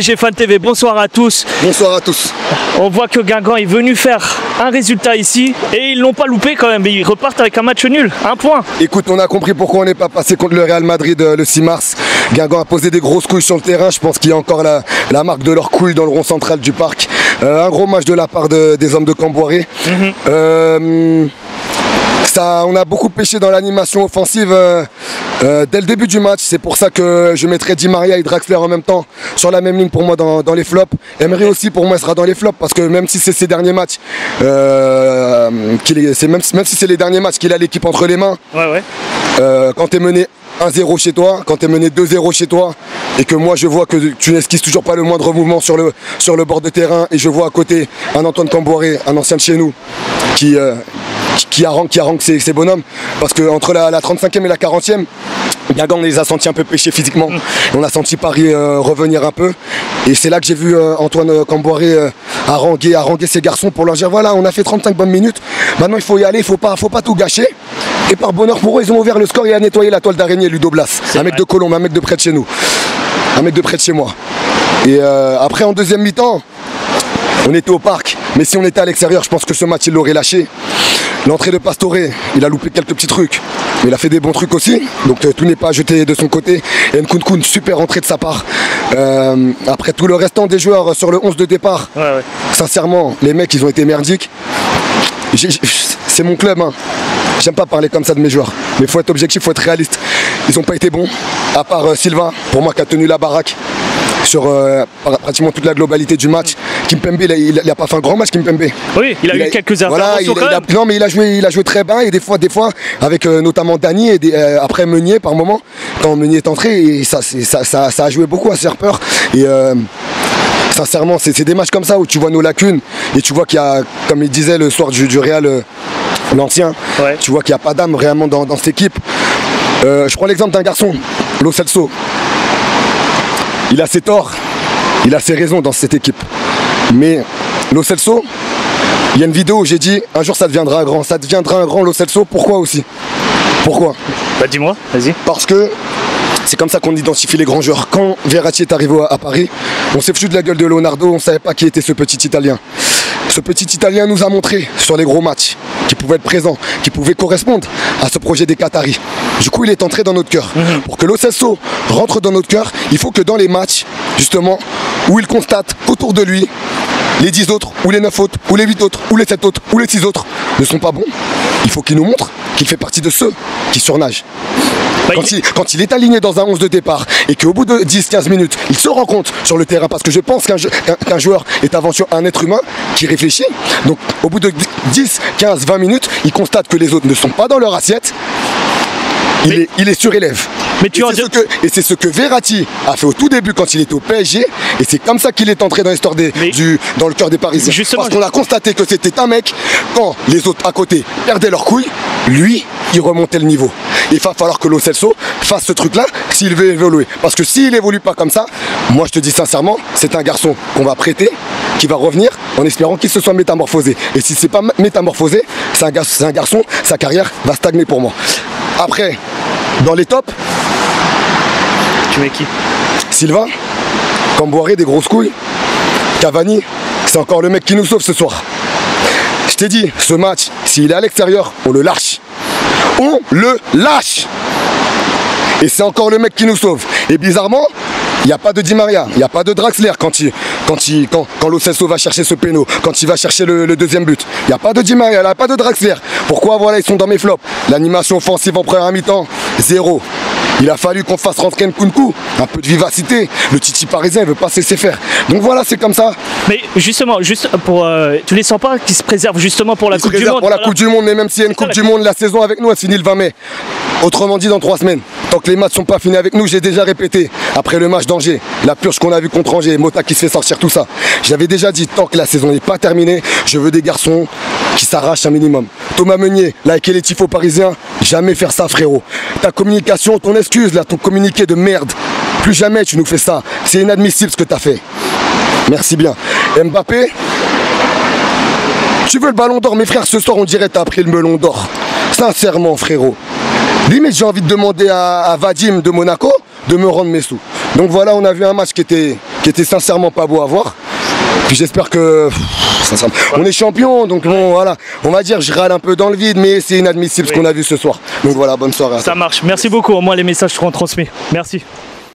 GFAN TV, bonsoir à tous. Bonsoir à tous. On voit que Guingamp est venu faire un résultat ici et ils l'ont pas loupé quand même. Ils repartent avec un match nul, un point. Écoute, on a compris pourquoi on n'est pas passé contre le Real Madrid le 6 mars. Guingamp a posé des grosses couilles sur le terrain. Je pense qu'il y a encore la marque de leurs couilles dans le rond central du parc. Un gros match de la part des hommes de Camboiré. On a beaucoup pêché dans l'animation offensive dès le début du match. C'est pour ça que je mettrai Di Maria et Draxler en même temps sur la même ligne pour moi dans les flops. Emery aussi pour moi sera dans les flops parce que même si c'est ses derniers matchs, même si c'est les derniers matchs qu'il a l'équipe entre les mains, quand tu es mené 1-0 chez toi, quand tu es mené 2-0 chez toi et que moi je vois que tu n'esquives toujours pas le moindre mouvement sur le bord de terrain et je vois à côté un Antoine Camboiré, un ancien de chez nous qui harangue ces bonhommes parce qu'entre la 35e et la 40e, Guingamp on les a sentis un peu pêcher physiquement. On a senti Paris revenir un peu et c'est là que j'ai vu Antoine Camboiré haranguer ces garçons pour leur dire voilà, on a fait 35 bonnes minutes, maintenant il faut y aller, il faut pas tout gâcher. Et par bonheur pour eux, ils ont ouvert le score et a nettoyé la toile d'araignée Ludo Blas. Un mec de Colombe, un mec de près de chez nous. Un mec de près de chez moi. Et après en deuxième mi-temps, on était au parc. Mais si on était à l'extérieur, je pense que ce match il l'aurait lâché. L'entrée de Pastore, il a loupé quelques petits trucs. Mais il a fait des bons trucs aussi. Donc tout n'est pas jeté de son côté. Et Nkunku, super entrée de sa part. Après tout le restant des joueurs sur le 11 de départ, sincèrement, les mecs ils ont été merdiques. C'est mon club, hein. J'aime pas parler comme ça de mes joueurs, mais il faut être objectif, il faut être réaliste. Ils n'ont pas été bons, à part Silva, pour moi qui a tenu la baraque sur pratiquement toute la globalité du match. Kimpembe, il n'a pas fait un grand match, Kimpembe. Oui, il a eu quelques interventions non, mais il a joué très bas et des fois avec notamment Dany et après Meunier par moment, quand Meunier est entré, et ça a joué beaucoup à se faire peur. Et sincèrement, c'est des matchs comme ça où tu vois nos lacunes et tu vois qu'il y a, comme il disait le soir du Real, l'ancien, tu vois qu'il n'y a pas d'âme réellement dans cette équipe. Je prends l'exemple d'un garçon, Lo Celso. Il a ses torts, il a ses raisons dans cette équipe. Mais Lo Celso, il y a une vidéo où j'ai dit un jour ça deviendra un grand Lo Celso. Pourquoi aussi? Pourquoi? Bah dis-moi, vas-y. Parce que c'est comme ça qu'on identifie les grands joueurs. Quand Verratti est arrivé à Paris, on s'est foutu de la gueule de Leonardo, on ne savait pas qui était ce petit Italien. Ce petit Italien nous a montré sur les gros matchs qu'il pouvait être présent, qu'il pouvait correspondre à ce projet des Qataris. Du coup, il est entré dans notre cœur. Pour que Lo Celso rentre dans notre cœur, il faut que dans les matchs, justement, où il constate qu'autour de lui, les 10 autres, ou les 9 autres, ou les 8 autres, ou les 7 autres, ou les 6 autres ne sont pas bons, il faut qu'il nous montre qu'il fait partie de ceux qui surnagent. Quand il est aligné dans un 11 de départ et qu'au bout de 10-15 minutes, il se rend compte sur le terrain, parce que je pense qu'un joueur est avant tout un être humain qui réfléchit. Donc au bout de 10, 15, 20 minutes, il constate que les autres ne sont pas dans leur assiette. Il est surélève. Et c'est ce que Verratti a fait au tout début quand il était au PSG. Et c'est comme ça qu'il est entré dans l'histoire dans le cœur des Parisiens. Parce qu'on a constaté que c'était un mec, quand les autres à côté perdaient leurs couilles, lui, il remontait le niveau. Il va falloir que Lo Celso fasse ce truc-là s'il veut évoluer. Parce que s'il évolue pas comme ça, moi je te dis sincèrement, c'est un garçon qu'on va prêter, qui va revenir en espérant qu'il se soit métamorphosé. Et si c'est pas métamorphosé, c'est un garçon, sa carrière va stagner pour moi. Après, dans les tops, tu mets qui? Silva, Camboiré, des grosses couilles. Cavani, c'est encore le mec qui nous sauve ce soir. Je t'ai dit, ce match, s'il est à l'extérieur, on le lâche. On le lâche. Et c'est encore le mec qui nous sauve. Et bizarrement, il n'y a pas de Di Maria, il n'y a pas de Draxler quand Lo Celso va chercher ce péno, quand il va chercher le deuxième but. Il n'y a pas de Di Maria, il n'y a pas de Draxler. Pourquoi? Voilà, ils sont dans mes flops. L'animation offensive en première mi-temps, 0. Il a fallu qu'on fasse rentrer Nkunku, un peu de vivacité. Le Titi parisien ne veut pas se laisser faire. Donc voilà, c'est comme ça. Mais justement, tu les sens pas qui se préservent justement pour la Coupe du Monde? Pour la Coupe du Monde, mais même s'il y a une Coupe du Monde, la saison avec nous, elle finit le 20 mai. Autrement dit, dans 3 semaines. Tant que les matchs sont pas finis avec nous, j'ai déjà répété. Après le match d'Angers, la purge qu'on a vue contre Angers, Mota qui se fait sortir, tout ça. J'avais déjà dit, tant que la saison n'est pas terminée, je veux des garçons qui s'arrachent un minimum. Thomas Meunier, là, avec les tifos parisiens, jamais faire ça, frérot. Ta communication, ton excuse, là, ton communiqué de merde. Plus jamais tu nous fais ça. C'est inadmissible ce que tu as fait. Merci bien. Mbappé, tu veux le ballon d'or, mes frères, ce soir on dirait que tu as pris le melon d'or. Sincèrement, frérot. Limite, j'ai envie de demander à Vadim de Monaco de me rendre mes sous. Donc voilà, on a vu un match qui était qui était sincèrement pas beau à voir. Puis j'espère que on est champion, donc bon voilà, on va dire je râle un peu dans le vide, mais c'est inadmissible ce qu'on a vu ce soir. Donc voilà, bonne soirée. Ça marche, merci beaucoup, au moins les messages seront transmis. Merci.